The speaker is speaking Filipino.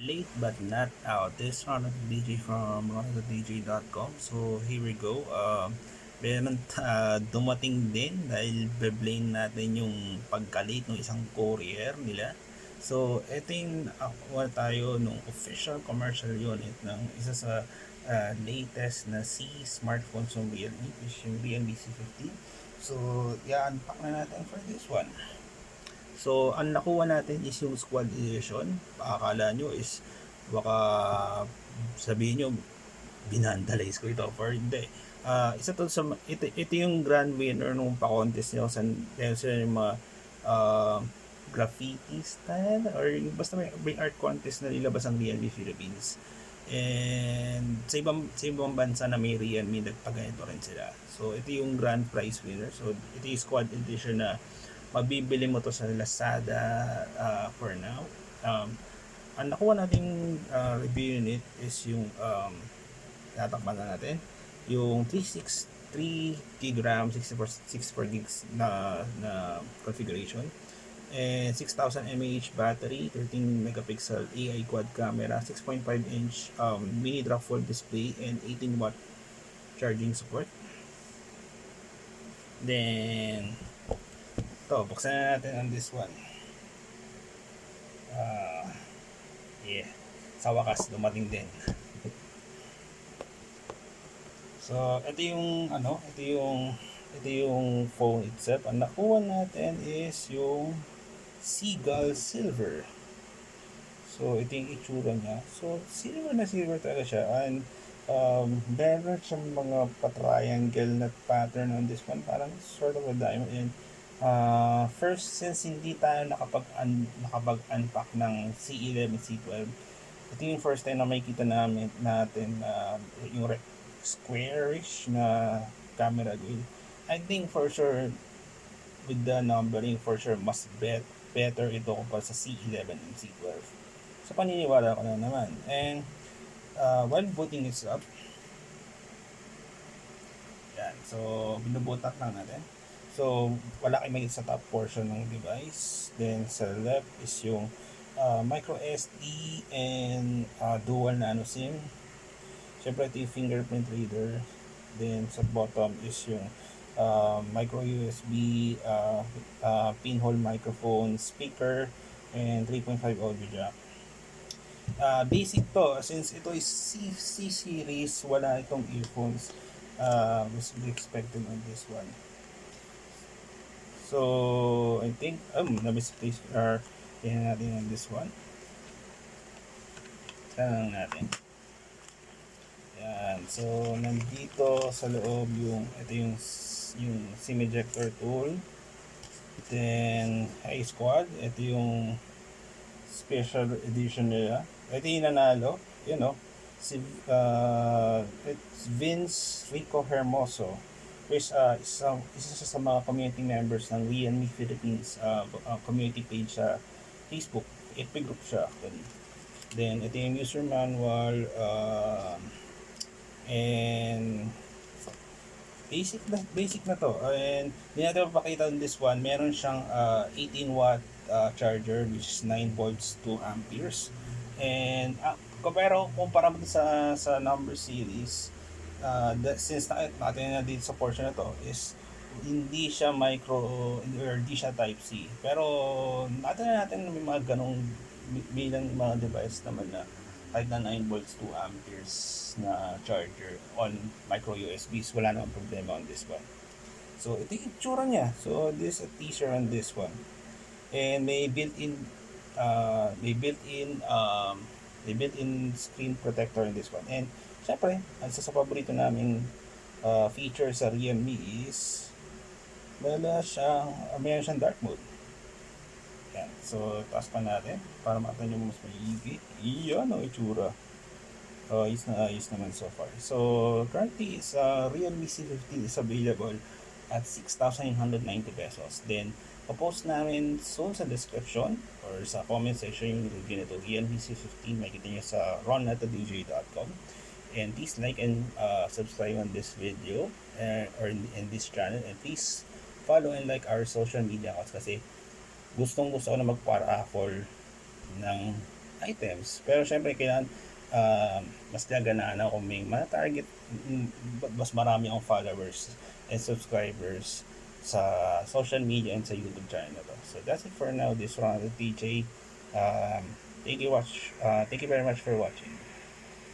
Late but not out. This is Ronald DJ from ronaldodj.com. So here we go. Meron dumating din dahil beblame natin yung pagkalit ng isang courier nila. So ito yung nakuha tayo nung official commercial unit ng isa sa latest na C smartphones ng Realme, which yung Realme C15. So i-unpack na natin for this one. So, ang nakuha natin is yung squad edition. Akala nyo is baka sabihin nyo binandalize ko ito for hindi. Isa to sa ito yung grand winner nung pa-contest nyo sa yung mga uh, graffiti style or basta may art contest na nilabas ang Realme Philippines. And sa ibang bansa na may Realme, nagpaganito rin sila. So, ito yung grand prize winner. So, ito yung squad edition na mabibili mo to sa Lazada for now. Ang nakuha nating review unit is yung tatakpan na natin yung 3 GB RAM 64 gigs na configuration and 6000 mAh battery, 13 megapixel AI quad camera, 6.5 inch mini drop fold display and 18 watt charging support. Then ito, buksan na natin ang this one. Yeah. Sa wakas, dumating din. So, ito yung phone itself. Ang nakuha natin is yung Seagull Silver. So, ito yung itsura niya. So, silver talaga siya. And, meron siyang mga pa-triangle na pattern on this one. Parang sort of a diamond. And, first, since hindi tayo nakapag-unpack ng C11, C12, ito yung first time na makikita natin yung squarish na camera grill. I think for sure, with the numbering, for sure, mas better ito kumpara sa C11 and C12. So, paniniwala ko na naman. And, while booting it up, yan. So, binubutak lang natin. So, wala kayo makikita sa top portion ng device. Then, sa left is yung micro SD and dual nano SIM. Siyempre, ito yung fingerprint reader. Then, sa bottom is yung micro USB, pinhole microphone, speaker, and 3.5 audio jack. Basic to. Since ito is C series, wala itong earphones. Was expected on this one. So, I think, na-misplace tingnan natin on this one. Tingnan natin. Yan. So, nandito sa loob ito yung SIM ejector tool. Then, High Squad. Ito yung special edition nila. Ito yung nanalo. You know, it's Vince Rico Hermoso, which isa sa mga community members ng Realme Philippines community page sa Facebook. FB group siya actually. Then, ito yung user manual and basic na to. And hindi natin mapakita on this one. Meron siyang 18 watt charger which is 9 volts 2 amperes. And pero kumpara mo sa number series, since natin na dito sa portion na to is hindi siya micro or hindi siya type C, pero natin may mga ganong bilang mga device naman na kahit na 9 volts 2 amperes na charger on micro USBs, wala namang problema on this one. So ito yung itsura niya. So this is a teaser on this one, and may built-in screen protector in this one. And syempre, ang sa paborito naming feature sa Realme is mayroon siyang dark mode. Yan. So, taas pa natin para makita nyo mas maigi. Iyan ang itsura. Ayos naman so far. So, currently, Realme C15 is available at 6,990 pesos. Then, post namin soon sa description or sa comment section yung review nito. Realme C15, makikita nyo sa ronaldodj.com. And please like and subscribe on this video or in this channel. And please follow and like our social media accounts kasi gustong gusto ko na magpa-raffle ng items. Pero syempre kailangan mas gaganaan ako kung may target, mas marami akong followers and subscribers sa social media and sa YouTube channel na to. So that's it for now. This one, DJ. Um, thank you very much for watching.